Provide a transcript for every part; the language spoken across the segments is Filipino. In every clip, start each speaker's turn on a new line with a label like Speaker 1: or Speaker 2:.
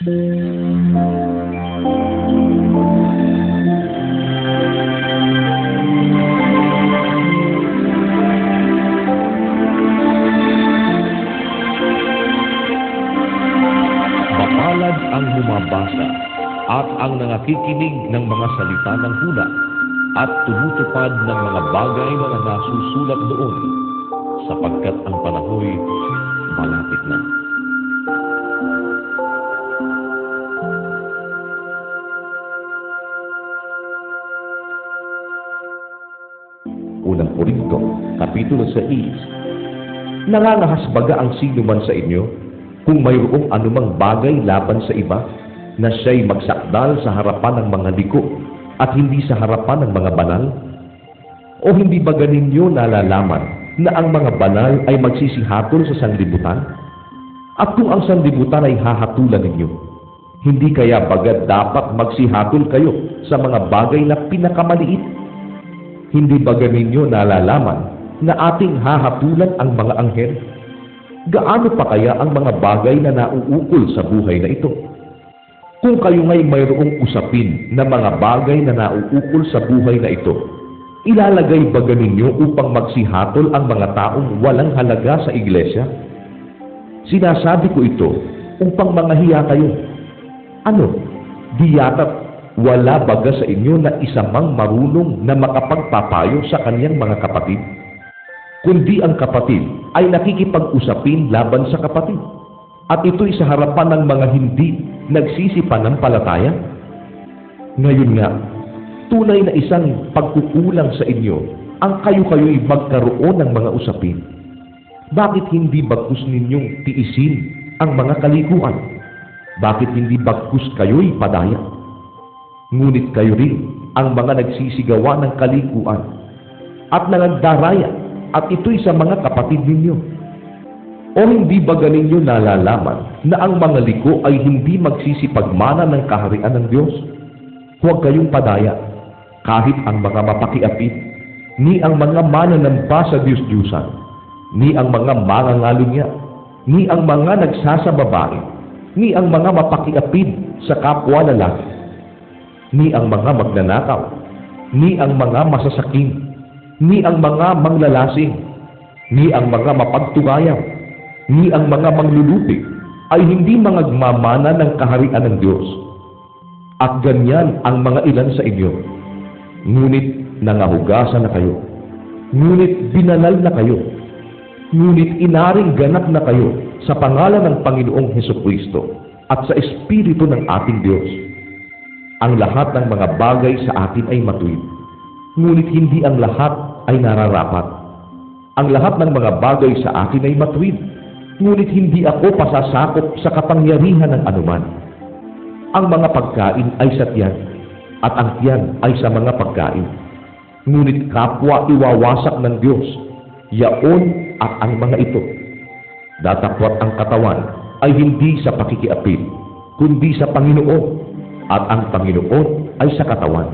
Speaker 1: Mapalad ang bumabasa at ang nangakikinig ng mga salita ng hula at tumutupad ng mga bagay na nasusulat doon, sapagkat ang panahoy malapit na. Unang Korinto, Kapitulo 6. Nangangahas baga ang sino man sa inyo kung mayroong anumang bagay laban sa iba na siya'y magsakdal sa harapan ng mga liko at hindi sa harapan ng mga banal? O hindi baga ninyo nalalaman na ang mga banal ay magsisihatol sa sanlibutan? At kung ang sanlibutan ay hahatulan ninyo, hindi kaya baga dapat magsihatol kayo sa mga bagay na pinakamaliit? Hindi baga ninyo nalalaman na ating hahatulan ang mga anghel? Gaano pa kaya ang mga bagay na nauukol sa buhay na ito? Kung kayo ngay mayroong usapin na mga bagay na nauukol sa buhay na ito, ilalagay baga ninyo upang magsihatol ang mga taong walang halaga sa iglesia? Sinasabi ko ito upang mangahiya kayo. Ano, di yata't wala baga sa inyo na isa mang marunong na makapagpapayo sa kaniyang mga kapatid? Kundi ang kapatid ay nakikipag-usapin laban sa kapatid, at ito'y sa harapan ng mga hindi nagsisipanampalataya. Ngayon nga, tunay na isang pagkukulang sa inyo ang kayo-kayo'y magkaroon ng mga usapin. Bakit hindi bagkus ninyong tiisin ang mga kalikuan? Bakit hindi bagkus kayo'y padaya? Ngunit kayo rin ang mga nagsisigawa ng kalikuan at nagdaraya, at ito'y sa mga kapatid ninyo. O hindi ba ninyo nalalaman na ang mga liko ay hindi magsisipagmana ng kaharian ng Diyos? Huwag kayong padaya, kahit ang mga mapakiapid, ni ang mga mananamba sa Diyos-Diyusan, ni ang mga mangangalunya, ni ang mga nagsasababae, ni ang mga mapakiapid sa kapwa lalaki, ni ang mga magnanakaw, ni ang mga masasaking, ni ang mga manglalasing, ni ang mga mapagtugayaw, ni ang mga manglulupi, ay hindi mangagmamana ng kaharian ng Diyos. At ganyan ang mga ilan sa inyo. Ngunit nangahugasan na kayo, ngunit binanal na kayo, ngunit inaring ganap na kayo sa pangalan ng Panginoong Hesukristo at sa Espiritu ng ating Diyos. Ang lahat ng mga bagay sa atin ay matuwid, ngunit hindi ang lahat ay nararapat. Ang lahat ng mga bagay sa akin ay matuwid, ngunit hindi ako pasasakop sa kapangyarihan ng anuman. Ang mga pagkain ay sa tiyan, at ang tiyan ay sa mga pagkain. Ngunit kapwa iwawasak ng Diyos, yaon at ang mga ito. Datapwat ang katawan ay hindi sa pakikiapid, kundi sa Panginoon, at ang Panginoon ay sa katawan.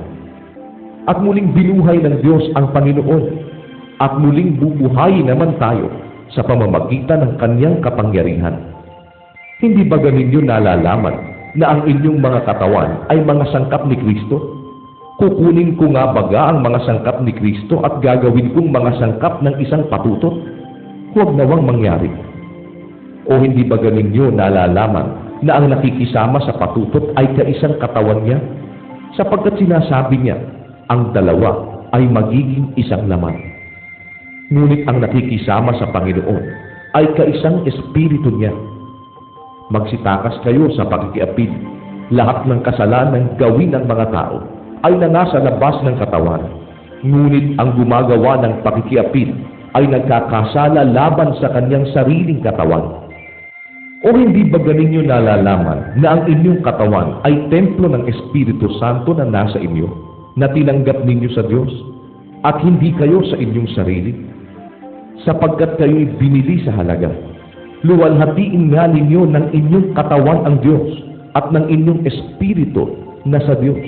Speaker 1: At muling binuhay ng Diyos ang Panginoon, at muling bubuhayin naman tayo sa pamamagitan ng Kanyang kapangyarihan. Hindi ba ninyo nalalaman na ang inyong mga katawan ay mga sangkap ni Kristo? Kukunin ko nga baga ang mga sangkap ni Kristo at gagawin kong mga sangkap ng isang patutot? Huwag nawang mangyari. O hindi ba ninyo nalalaman na ang nakikisama sa patutot ay kaisang katawan niya? Sapagkat sinasabi niya, ang dalawa ay magiging isang laman. Ngunit ang nakikisama sa Panginoon ay kaisang espiritu niya. Magsitakas kayo sa pakikiapid. Lahat ng kasalanan gawin ng mga tao ay nasa labas ng katawan. Ngunit ang gumagawa ng pakikiapid ay nagkakasala laban sa kanyang sariling katawan. O hindi ba ninyo nalalaman na ang inyong katawan ay templo ng Espiritu Santo na nasa inyo, na tinanggap ninyo sa Diyos, at hindi kayo sa inyong sarili? Sapagkat kayo'y binili sa halaga. Luwalhatiin nga ninyo ng inyong katawan ang Diyos, at ng inyong espiritu na sa Diyos.